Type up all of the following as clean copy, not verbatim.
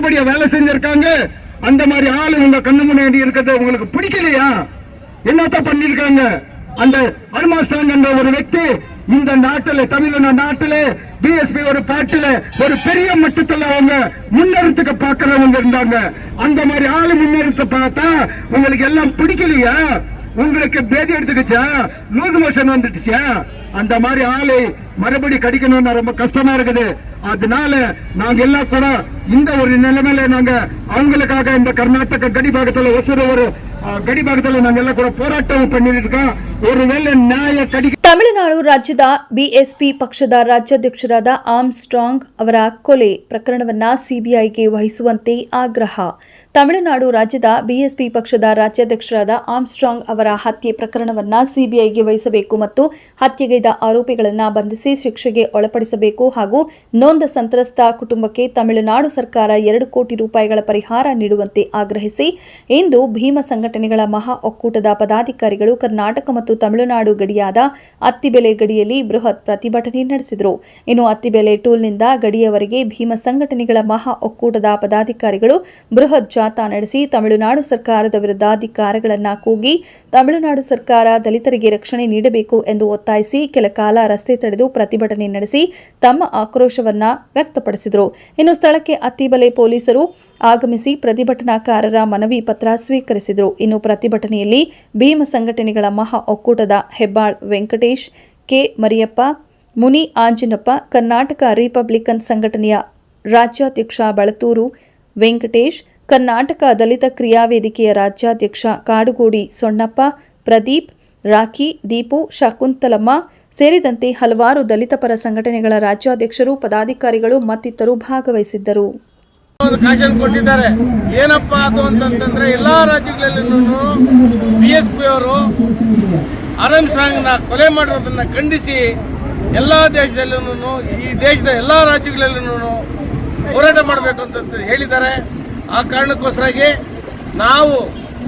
நல்லபடியா வேலை செஞ்சிருக்காங்க. அந்த மாதிரி ஆளு உங்க கண்ணு முன்னாடி இருக்கிறது உங்களுக்கு பிடிக்கலையா? என்னத்தான் பண்ணிருக்காங்க? அந்த அல்மாஸ்டாங் என்ற ஒரு వ్యక్తి இந்த நாட்டில், தமிழ்நாடு நாட்டில் பிஎஸ்பி ஒரு பாட்டில ஒரு பெரிய மட்டத்தில் அவங்க முன்னெடுத்துக்க பாக்குறவங்க இருந்தாங்க. அந்த மாதிரி ஆளு முன்னெடுத்து பார்த்தா உங்களுக்கு எல்லாம் பிடிக்கலையா? உங்களுக்கு பேதி எடுத்துக்கிச்சா? லூஸ் மோஷன் வந்துடுச்சா? அந்த மாதிரி ஆளை மறுபடி கடிக்கணும்னு ரொம்ப கஷ்டமா இருக்குது. அதனால நாங்க எல்லாம் கூட இந்த ஒரு நிலைமையில நாங்க அவங்களுக்காக இந்த கர்நாடக ಗಡಿಭಾಗದಲ್ಲಿ ಹೊಸೂರು ஒரு ಗಡಿಭಾಗದಲ್ಲಿ ನಾವೆಲ್ಲ ಕೂಡ ಹೋರಾಟ பண்ணிட்டு ஒருவேளை ನ್ಯಾಯ ಕಡಿ ತಮಿಳುನಾಡು ರಾಜ್ಯದ ಬಿಎಸ್ಪಿ ಪಕ್ಷದ ರಾಜ್ಯಾಧ್ಯಕ್ಷರಾದ ಆರ್ಮ್ಸ್ಟ್ರಾಂಗ್ ಅವರ ಕೊಲೆ ಪ್ರಕರಣವನ್ನು ಸಿಬಿಐಗೆ ವಹಿಸುವಂತೆ ಆಗ್ರಹ. ತಮಿಳುನಾಡು ರಾಜ್ಯದ ಬಿಎಸ್ಪಿ ಪಕ್ಷದ ರಾಜ್ಯಾಧ್ಯಕ್ಷರಾದ ಆರ್ಮ್ಸ್ಟ್ರಾಂಗ್ ಅವರ ಹತ್ಯೆ ಪ್ರಕರಣವನ್ನು ಸಿಬಿಐಗೆ ವಹಿಸಬೇಕು ಮತ್ತು ಹತ್ಯೆಗೈದ ಆರೋಪಿಗಳನ್ನು ಬಂಧಿಸಿ ಶಿಕ್ಷೆಗೆ ಒಳಪಡಿಸಬೇಕು ಹಾಗೂ ನೊಂದ ಸಂತ್ರಸ್ತ ಕುಟುಂಬಕ್ಕೆ ತಮಿಳುನಾಡು ಸರ್ಕಾರ 2 ಕೋಟಿ ರೂಪಾಯಿಗಳ ಪರಿಹಾರ ನೀಡುವಂತೆ ಆಗ್ರಹಿಸಿ ಇಂದು ಭೀಮ ಸಂಘಟನೆಗಳ ಮಹಾ ಒಕ್ಕೂಟದ ಪದಾಧಿಕಾರಿಗಳು ಕರ್ನಾಟಕ ಮತ್ತು ತಮಿಳುನಾಡು ಗಡಿಯಾದ ಅತ್ತಿಬೆಲೆ ಗಡಿಯಲ್ಲಿ ಬೃಹತ್ ಪ್ರತಿಭಟನೆ ನಡೆಸಿದರು. ಇನ್ನು ಅತ್ತಿಬೆಲೆ ಟೂಲ್ನಿಂದ ಗಡಿಯವರೆಗೆ ಭೀಮ ಸಂಘಟನೆಗಳ ಮಹಾ ಒಕ್ಕೂಟದ ಪದಾಧಿಕಾರಿಗಳು ಬೃಹತ್ ಜಾಥಾ ನಡೆಸಿ ತಮಿಳುನಾಡು ಸರ್ಕಾರದ ವಿರುದ್ಧ ಧಿಕ್ಕಾರಗಳನ್ನು ಕೂಗಿ ತಮಿಳುನಾಡು ಸರ್ಕಾರ ದಲಿತರಿಗೆ ರಕ್ಷಣೆ ನೀಡಬೇಕು ಎಂದು ಒತ್ತಾಯಿಸಿ ಕೆಲ ಕಾಲ ರಸ್ತೆ ತಡೆದು ಪ್ರತಿಭಟನೆ ನಡೆಸಿ ತಮ್ಮ ಆಕ್ರೋಶವನ್ನು ವ್ಯಕ್ತಪಡಿಸಿದರು. ಇನ್ನು ಸ್ಥಳಕ್ಕೆ ಅತ್ತಿಬೆಲೆ ಪೊಲೀಸರು ಆಗಮಿಸಿ ಪ್ರತಿಭಟನಾಕಾರರ ಮನವಿ ಪತ್ರ ಸ್ವೀಕರಿಸಿದರು. ಇನ್ನು ಪ್ರತಿಭಟನೆಯಲ್ಲಿ ಭೀಮ ಸಂಘಟನೆಗಳ ಮಹಾ ಒಕ್ಕೂಟದ ಹೆಬ್ಬಾಳ್ ವೆಂಕಟೇಶ್, ಕೆ ಮರಿಯಪ್ಪ, ಮುನಿ ಆಂಜಿನಪ್ಪ, ಕರ್ನಾಟಕ ರಿಪಬ್ಲಿಕನ್ ಸಂಘಟನೆಯ ರಾಜ್ಯಾಧ್ಯಕ್ಷ ಬಳತೂರು ವೆಂಕಟೇಶ್, ಕರ್ನಾಟಕ ದಲಿತ ಕ್ರಿಯಾ ವೇದಿಕೆಯ ರಾಜ್ಯಾಧ್ಯಕ್ಷ ಕಾಡುಗೋಡಿ ಸೊಣ್ಣಪ್ಪ, ಪ್ರದೀಪ್, ರಾಖಿ, ದೀಪು, ಶಕುಂತಲಮ್ಮ ಸೇರಿದಂತೆ ಹಲವಾರು ದಲಿತ ಪರ ಸಂಘಟನೆಗಳ ರಾಜ್ಯಾಧ್ಯಕ್ಷರು, ಪದಾಧಿಕಾರಿಗಳು ಮತ್ತಿತರರು ಭಾಗವಹಿಸಿದ್ದರು. ಕಾಶನ್ ಕೊಟ್ಟಿದ್ದಾರೆ. ಏನಪ್ಪಾ ಅದು ಅಂತಂದ್ರೆ ಎಲ್ಲಾ ರಾಜ್ಯಗಳಲ್ಲೂ ಬಿಎಸ್ಪಿ ಅವರು ಆರ್ಮ್ಸ್ಟ್ರಾಂಗ್ ನ ಕೊಲೆ ಮಾಡಿರೋದನ್ನ ಖಂಡಿಸಿ ಎಲ್ಲಾ ದೇಶದಲ್ಲೂ, ಈ ದೇಶದ ಎಲ್ಲಾ ರಾಜ್ಯಗಳಲ್ಲೂ ಹೋರಾಟ ಮಾಡಬೇಕು ಅಂತ ಹೇಳಿದ್ದಾರೆ. ಆ ಕಾರಣಕ್ಕೋಸ್ಕರಾಗಿ ನಾವು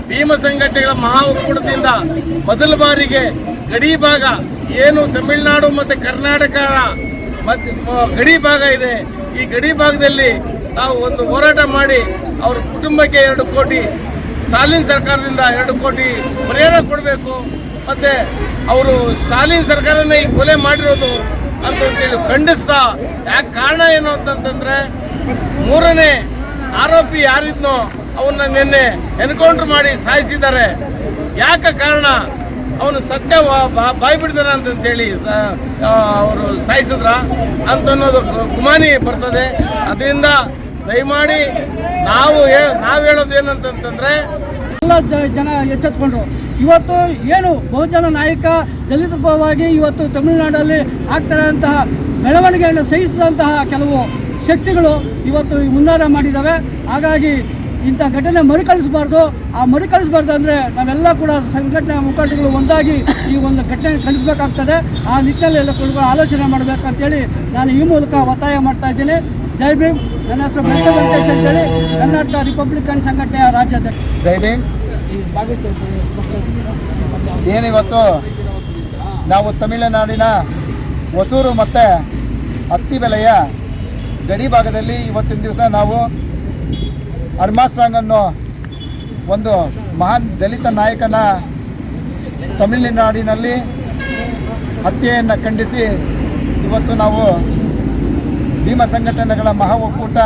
ಭೀಮ ಸಂಘಟನೆಗಳ ಮಹಾ ಒಕ್ಕೂಟದಿಂದ ಮೊದಲ ಬಾರಿಗೆ ಗಡಿ ಭಾಗ ಏನು ತಮಿಳುನಾಡು ಮತ್ತು ಕರ್ನಾಟಕ ಮತ್ತು ಗಡಿ ಭಾಗ ಇದೆ, ಈ ಗಡಿ ಭಾಗದಲ್ಲಿ ನಾವು ಒಂದು ಹೋರಾಟ ಮಾಡಿ ಅವ್ರ ಕುಟುಂಬಕ್ಕೆ 2 ಕೋಟಿ, ಸ್ಟಾಲಿನ್ ಸರ್ಕಾರದಿಂದ 2 ಕೋಟಿ ಪರಿಹಾರ ಕೊಡಬೇಕು. ಮತ್ತು ಅವರು ಸ್ಟಾಲಿನ್ ಸರ್ಕಾರನೇ ಈ ಕೊಲೆ ಮಾಡಿರೋದು ಅಂತೇಳಿ ಖಂಡಿಸ್ತಾ, ಯಾಕೆ ಕಾರಣ ಏನು ಅಂತಂತಂದರೆ 3ನೇ ಆರೋಪಿ ಯಾರಿದ್ನೋ ಅವನ್ನ ನಿನ್ನೆ ಎನ್ಕೌಂಟರ್ ಮಾಡಿ ಸಾಯಿಸಿದ್ದಾರೆ. ಯಾಕೆ ಕಾರಣ? ಅವನು ಸತ್ಯ ಬಾಯಿ ಬಿಡ್ತಾನೆ ಅಂತಂತೇಳಿ ಅವರು ಸಾಯಿಸಿದ್ರ ಅಂತ ಅನ್ನೋದು ಗುಮಾನಿ ಬರ್ತದೆ. ಅದರಿಂದ ದಯಮಾಡಿ ನಾವು ಹೇಳೋದು ಏನಂತಂದ್ರೆ ಎಲ್ಲ ಜನ ಎಚ್ಚೆತ್ಕೊಂಡ್ರು. ಇವತ್ತು ಏನು ಬಹುಜನ ನಾಯಕ ದಲಿತ ಪರವಾಗಿ ಇವತ್ತು ತಮಿಳುನಾಡಲ್ಲಿ ಆಗ್ತಿರೋಂತಹ ಬೆಳವಣಿಗೆಯನ್ನು ಸಹಿಸಿದಂತಹ ಕೆಲವು ಶಕ್ತಿಗಳು ಇವತ್ತು ಮುನ್ನಾರ ಮಾಡಿದ್ದಾವೆ. ಹಾಗಾಗಿ ಇಂಥ ಘಟನೆ ಮರುಕಳಿಸಬಾರ್ದು. ಆ ಮರುಕಳಿಸಬಾರ್ದು ಅಂದರೆ ನಾವೆಲ್ಲ ಕೂಡ ಸಂಘಟನೆ ಮುಖಂಡಗಳು ಒಂದಾಗಿ ಈ ಒಂದು ಘಟನೆ ಖಂಡಿಸಬೇಕಾಗ್ತದೆ. ಆ ನಿಟ್ಟಿನಲ್ಲಿ ಎಲ್ಲ ಕೂಡ ಆಲೋಚನೆ ಮಾಡಬೇಕಂತೇಳಿ ನಾನು ಈ ಮೂಲಕ ಒತ್ತಾಯ ಮಾಡ್ತಾ ಇದ್ದೀನಿ. ಜೈ ಭೀಮ್. ನನ್ನ ಹೆಸರು ಬೆಳ್ಳ ವೆಂಕಟೇಶ್ ಅಂತೇಳಿ, ಕರ್ನಾಟಕ ರಿಪಬ್ಲಿಕನ್ ಸಂಘಟನೆಯ ರಾಜ್ಯಾಧ್ಯಕ್ಷ. ಜೈ ಭೀಮ್. ಏನಿವತ್ತು ನಾವು ತಮಿಳುನಾಡಿನ ಹೊಸೂರು ಮತ್ತು ಅತ್ತಿಬೆಲೆಯ ಗಡಿ ಭಾಗದಲ್ಲಿ ಇವತ್ತಿನ ದಿವಸ ನಾವು ಆರ್ಮ್ಸ್ಟ್ರಾಂಗನ್ನು, ಒಂದು ಮಹಾನ್ ದಲಿತ ನಾಯಕನ ತಮಿಳುನಾಡಿನಲ್ಲಿ ಹತ್ಯೆಯನ್ನು ಖಂಡಿಸಿ ಇವತ್ತು ನಾವು ಭೀಮ ಸಂಘಟನೆಗಳ ಮಹಾ ಒಕ್ಕೂಟ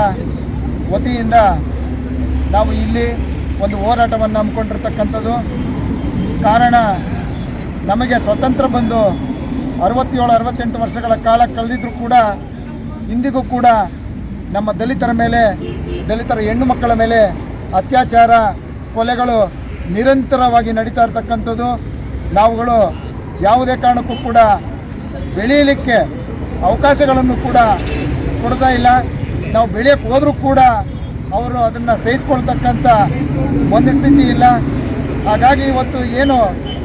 ವತಿಯಿಂದ ನಾವು ಇಲ್ಲಿ ಒಂದು ಹೋರಾಟವನ್ನು ಹಮ್ಮಿಕೊಂಡಿರ್ತಕ್ಕಂಥದ್ದು. ಕಾರಣ, ನಮಗೆ ಸ್ವತಂತ್ರ ಬಂದು 67-68 ವರ್ಷಗಳ ಕಾಲ ಕಳೆದಿದ್ರೂ ಕೂಡ ಇಂದಿಗೂ ಕೂಡ ನಮ್ಮ ದಲಿತರ ಮೇಲೆ, ದಲಿತರ ಹೆಣ್ಣು ಮಕ್ಕಳ ಮೇಲೆ ಅತ್ಯಾಚಾರ, ಕೊಲೆಗಳು ನಿರಂತರವಾಗಿ ನಡೀತಾ ಇರ್ತಕ್ಕಂಥದ್ದು. ನಾವುಗಳು ಯಾವುದೇ ಕಾರಣಕ್ಕೂ ಕೂಡ ಬೆಳೆಯಲಿಕ್ಕೆ ಅವಕಾಶಗಳನ್ನು ಕೂಡ ಕೊಡ್ತಾ ಇಲ್ಲ. ನಾವು ಬೆಳೆಯೋಕ್ಕೆ ಹೋದರೂ ಕೂಡ ಅವರು ಅದನ್ನು ಸಹಿಸ್ಕೊಳ್ತಕ್ಕಂಥ ಒಂದು ಸ್ಥಿತಿ ಇಲ್ಲ. ಹಾಗಾಗಿ ಇವತ್ತು ಏನು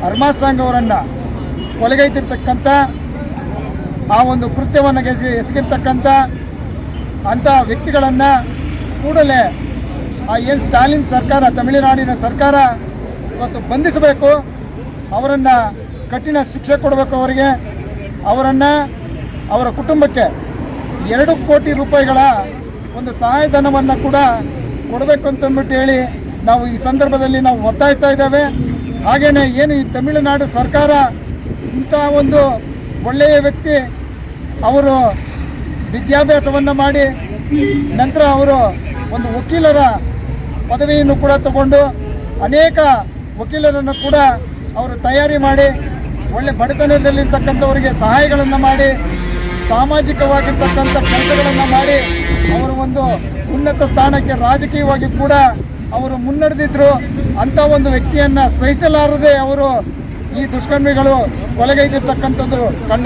ಆರ್ಮ್ಸ್ಟ್ರಾಂಗ್ ಅವರನ್ನು ಕೊಲೆಗೈತಿರ್ತಕ್ಕಂಥ ಆ ಒಂದು ಕೃತ್ಯವನ್ನು ಎಸಗಿರ್ತಕ್ಕಂಥ ಅಂಥ ವ್ಯಕ್ತಿಗಳನ್ನು ಕೂಡಲೇ ಆ ಏನು ಸ್ಟಾಲಿನ್ ಸರ್ಕಾರ, ತಮಿಳುನಾಡಿನ ಸರ್ಕಾರ ಇವತ್ತು ಬಂಧಿಸಬೇಕು. ಅವರನ್ನು ಕಠಿಣ ಶಿಕ್ಷೆ ಕೊಡಬೇಕು. ಅವರನ್ನು ಅವರ ಕುಟುಂಬಕ್ಕೆ 2 ಕೋಟಿ ರೂಪಾಯಿಗಳ ಒಂದು ಸಹಾಯಧನವನ್ನು ಕೂಡ ಕೊಡಬೇಕು ಅಂತಂದ್ಬಿಟ್ಟು ಹೇಳಿ ನಾವು ಈ ಸಂದರ್ಭದಲ್ಲಿ ನಾವು ಒತ್ತಾಯಿಸ್ತಾ ಇದ್ದೇವೆ. ಹಾಗೆಯೇ ಏನು ಈ ತಮಿಳುನಾಡು ಸರ್ಕಾರ ಇಂಥ ಒಂದು ಒಳ್ಳೆಯ ವ್ಯಕ್ತಿ, ಅವರು ವಿದ್ಯಾಭ್ಯಾಸವನ್ನು ಮಾಡಿ ನಂತರ ಅವರು ಒಂದು ವಕೀಲರ ಪದವಿಯನ್ನು ಕೂಡ ತಗೊಂಡು ಅನೇಕ ವಕೀಲರನ್ನು ಕೂಡ ಅವರು ತಯಾರಿ ಮಾಡಿ ಒಳ್ಳೆ ಬಡತನದಲ್ಲಿರ್ತಕ್ಕಂಥವರಿಗೆ ಸಹಾಯಗಳನ್ನು ಮಾಡಿ ಸಾಮಾಜಿಕವಾಗಿರ್ತಕ್ಕಂಥ ಕೆಲಸಗಳನ್ನು ಮಾಡಿ ಅವರು ಒಂದು ಉನ್ನತ ಸ್ಥಾನಕ್ಕೆ ರಾಜಕೀಯವಾಗಿ ಕೂಡ ಅವರು ಮುನ್ನಡೆದಿದ್ದರು. ಅಂಥ ಒಂದು ವ್ಯಕ್ತಿಯನ್ನು ಸಹಿಸಲಾರದೆ ಅವರು ಈ ದುಷ್ಕರ್ಮಿಗಳು ಕೊಲೆಗೈದಿರ್ತಕ್ಕಂಥದ್ದು ಕಂಡು